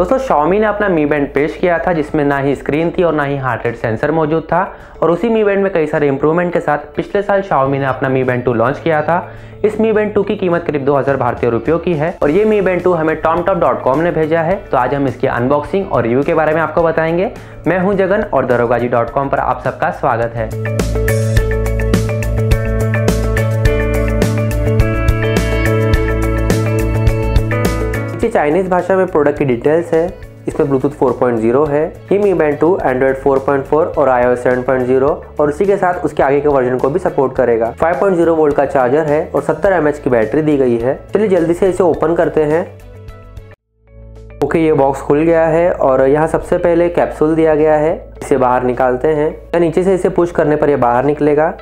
दोस्तों Xiaomi ने अपना Mi Band पेश किया था जिसमें ना ही स्क्रीन थी और ना ही हार्ट रेट सेंसर मौजूद था और उसी Mi Band में कई सारे इंप्रूवमेंट के साथ पिछले साल Xiaomi ने अपना Mi Band 2 लॉन्च किया था। इस Mi Band 2 की कीमत करीब 2000 भारतीय रुपयों की है और ये Mi Band 2 हमें tomtop.com ने भेजा है। तो आज हम इसकी अनबॉक्सिंग और रिव्यू के बारे में आपको बताएंगे। मैं हूं जगन और darogaji.com पर आप सबका स्वागत है। चाइनीज भाषा में प्रोडक्ट की डिटेल्स है। इसमें ब्लूटूथ 4.0 है। ये Mi Band 2 एंड्रॉइड 4.4 और iOS 7.0 और उसी के साथ उसके आगे के वर्जन को भी सपोर्ट करेगा। 5.0 वोल्ट का चार्जर है और 70 mAh की बैटरी दी गई है। चलिए जल्दी से इसे ओपन करते हैं। ओके, ये बॉक्स खुल गया है और यहाँ सबसे पहले कैप्सूल दिया गया है। इसे बाहर निकालते हैं। नीचे से इसे पुश करने पर यह बाहर निकलेगा।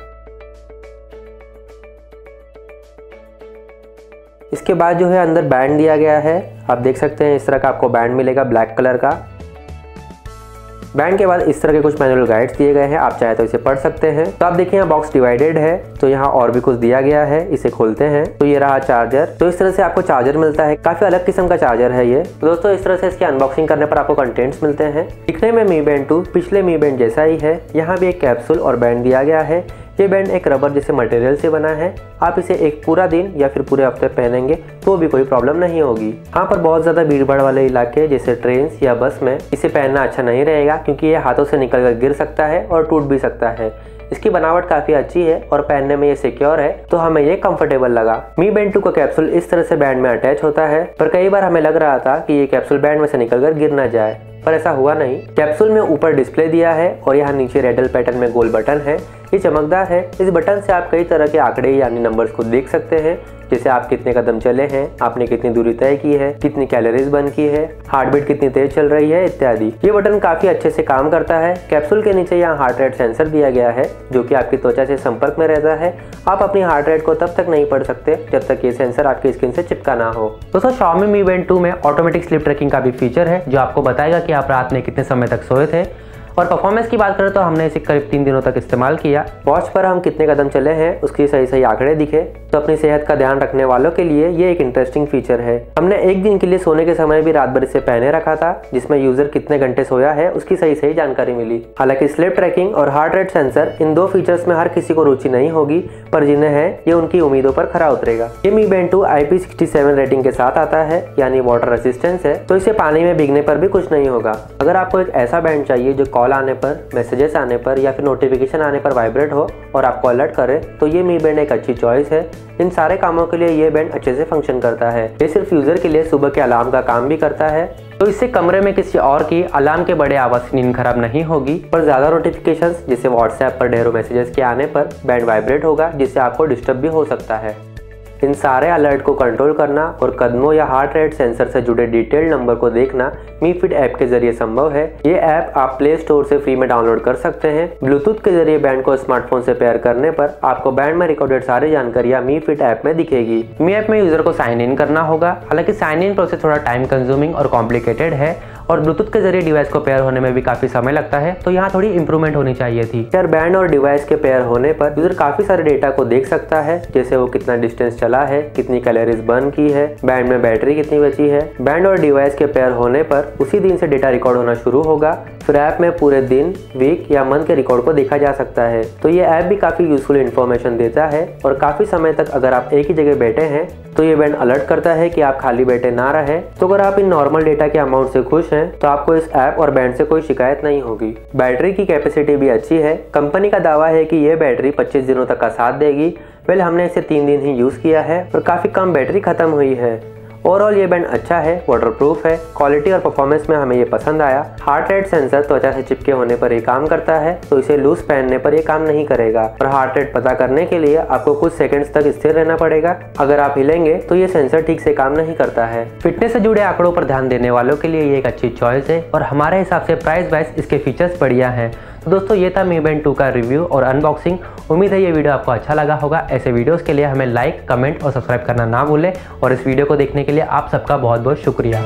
इसके बाद जो है अंदर बैंड दिया गया है। आप देख सकते हैं इस तरह का आपको बैंड मिलेगा ब्लैक कलर का। बैंड के बाद इस तरह के कुछ मैनुअल गाइड्स दिए गए हैं। आप चाहे तो इसे पढ़ सकते हैं। तो आप देखिए यहाँ बॉक्स डिवाइडेड है तो यहाँ और भी कुछ दिया गया है। इसे खोलते हैं तो ये रहा चार्जर। तो इस तरह से आपको चार्जर मिलता है। काफी अलग किस्म का चार्जर है ये। तो दोस्तों इस तरह से इसकी अनबॉक्सिंग करने पर आपको कंटेंट्स मिलते हैं। दिखने में Mi Band 2 पिछले Mi Band जैसा ही है। यहाँ भी एक कैप्सूल और बैंड दिया गया है। ये बैंड एक रबर जैसे मटेरियल से बना है। आप इसे एक पूरा दिन या फिर पूरे हफ्ते पहनेंगे तो भी कोई प्रॉब्लम नहीं होगी। यहाँ पर बहुत ज़्यादा भीड़ भाड़ वाले इलाके जैसे ट्रेन या बस में इसे पहनना अच्छा नहीं रहेगा क्योंकि ये हाथों से निकल कर गिर सकता है और टूट भी सकता है। इसकी बनावट काफ़ी अच्छी है और पहनने में ये सिक्योर है तो हमें ये कंफर्टेबल लगा। Mi Band 2 का कैप्सूल इस तरह से बैंड में अटैच होता है पर कई बार हमें लग रहा था कि ये कैप्सूल बैंड में से निकलकर गिर ना जाए, पर ऐसा हुआ नहीं। कैप्सूल में ऊपर डिस्प्ले दिया है और यहाँ नीचे रेडल पैटर्न में गोल बटन है। ये चमकदार है। इस बटन से आप कई तरह के आंकड़े यानी नंबर्स को देख सकते हैं, जैसे आप कितने कदम चले हैं, आपने कितनी दूरी तय की है, कितनी कैलोरीज बर्न की है, हार्ट बीट कितनी तेज चल रही है इत्यादि। ये बटन काफी अच्छे से काम करता है। कैप्सूल के नीचे यहाँ हार्ट रेट सेंसर दिया गया है जो कि आपकी त्वचा से संपर्क में रहता है। आप अपनी हार्ट रेट को तब तक नहीं पढ़ सकते जब तक ये सेंसर आपकी स्किन से चिपका ना हो। दोस्तों Xiaomi Mi Band 2 में ऑटोमेटिक स्लीप ट्रैकिंग का भी फीचर है जो आपको बताएगा कि आप रात में कितने समय तक सोए थे। और परफॉर्मेंस की बात करें तो हमने इसे करीब 3 दिनों तक इस्तेमाल किया। वॉच पर हम कितने कदम चले हैं उसकी सही आंकड़े दिखे तो अपनी सेहत का ध्यान रखने वालों के लिए ये एक इंटरेस्टिंग फीचर है। हमने एक दिन के लिए सोने के समय भी रात भर इसे पहने रखा था जिसमें यूजर कितने घंटे सोया है उसकी सही जानकारी मिली। हालांकि स्लीप ट्रैकिंग और हार्ट रेट सेंसर इन दो फीचर्स में हर किसी को रुचि नहीं होगी, पर जिन्हें है ये उनकी उम्मीदों पर खरा उतरेगा। ये Mi Band 2 IP67 रेटिंग के साथ आता है यानी वाटर रेसिस्टेंस है तो इसे पानी में भीगने पर भी कुछ नहीं होगा। अगर आपको एक ऐसा बैंड चाहिए जो कॉल आने पर, मैसेजेस आने पर या फिर नोटिफिकेशन आने पर वाइब्रेट हो और आपको अलर्ट करे तो ये Mi Band एक अच्छी चॉइस है। इन सारे कामों के लिए ये बैंड अच्छे से फंक्शन करता है। ये सिर्फ यूजर के लिए सुबह के अलार्म का काम भी करता है तो इससे कमरे में किसी और की अलार्म के बड़े आवाज से नींद खराब नहीं होगी, पर ज्यादा नोटिफिकेशंस जैसे व्हाट्सएप पर ढेरों मैसेजेस के आने पर बैंड वाइब्रेट होगा जिससे आपको डिस्टर्ब भी हो सकता है। इन सारे अलर्ट को कंट्रोल करना और कदमों या हार्ट रेट सेंसर से जुड़े डिटेल्ड नंबर को देखना Mi Fit ऐप के जरिए संभव है। ये ऐप आप प्ले स्टोर से फ्री में डाउनलोड कर सकते हैं। ब्लूटूथ के जरिए बैंड को स्मार्टफोन से पेयर करने पर आपको बैंड में रिकॉर्डेड सारी जानकारियां Mi Fit ऐप में दिखेगी। Mi ऐप में यूजर को साइन इन करना होगा। हालांकि साइन इन प्रोसेस थोड़ा टाइम कंज्यूमिंग और कॉम्प्लिकेटेड है और ब्लूटूथ के जरिए डिवाइस को पेयर होने में भी काफी समय लगता है तो यहाँ थोड़ी इंप्रूवमेंट होनी चाहिए थी। यार बैंड और डिवाइस के पेयर होने पर यूजर काफी सारे डेटा को देख सकता है, जैसे वो कितना डिस्टेंस चला है, कितनी कैलोरीज बर्न की है, बैंड में बैटरी कितनी बची है। बैंड और डिवाइस के पेयर होने पर उसी दिन से डेटा रिकॉर्ड होना शुरू होगा। फिर ऐप में पूरे दिन, वीक या मंथ के रिकॉर्ड को देखा जा सकता है। तो ये ऐप भी काफी यूजफुल इन्फॉर्मेशन देता है और काफी समय तक अगर आप एक ही जगह बैठे हैं तो ये बैंड अलर्ट करता है कि आप खाली बैठे ना रहे। तो अगर आप इन नॉर्मल डेटा के अमाउंट से खुश हैं तो आपको इस ऐप और बैंड से कोई शिकायत नहीं होगी। बैटरी की कैपेसिटी भी अच्छी है। कंपनी का दावा है कि ये बैटरी 25 दिनों तक का साथ देगी। हमने इसे 3 दिन ही यूज किया है और काफी कम बैटरी खत्म हुई है। ओवरऑल ये बैंड अच्छा है, वाटरप्रूफ है, क्वालिटी और परफॉर्मेंस में हमें ये पसंद आया। हार्ट रेट सेंसर त्वचा से चिपके होने पर ये काम करता है तो इसे लूज पहनने पर ये काम नहीं करेगा और हार्ट रेट पता करने के लिए आपको कुछ सेकंड्स तक स्थिर रहना पड़ेगा। अगर आप हिलेंगे तो ये सेंसर ठीक से काम नहीं करता है। फिटनेस से जुड़े आंकड़ों पर ध्यान देने वालों के लिए ये एक अच्छी चॉइस है और हमारे हिसाब से प्राइस वाइज इसके फीचर्स बढ़िया है। तो दोस्तों ये था Mi Band 2 का रिव्यू और अनबॉक्सिंग। उम्मीद है ये वीडियो आपको अच्छा लगा होगा। ऐसे वीडियोस के लिए हमें लाइक, कमेंट और सब्सक्राइब करना ना भूलें और इस वीडियो को देखने के लिए आप सबका बहुत बहुत शुक्रिया।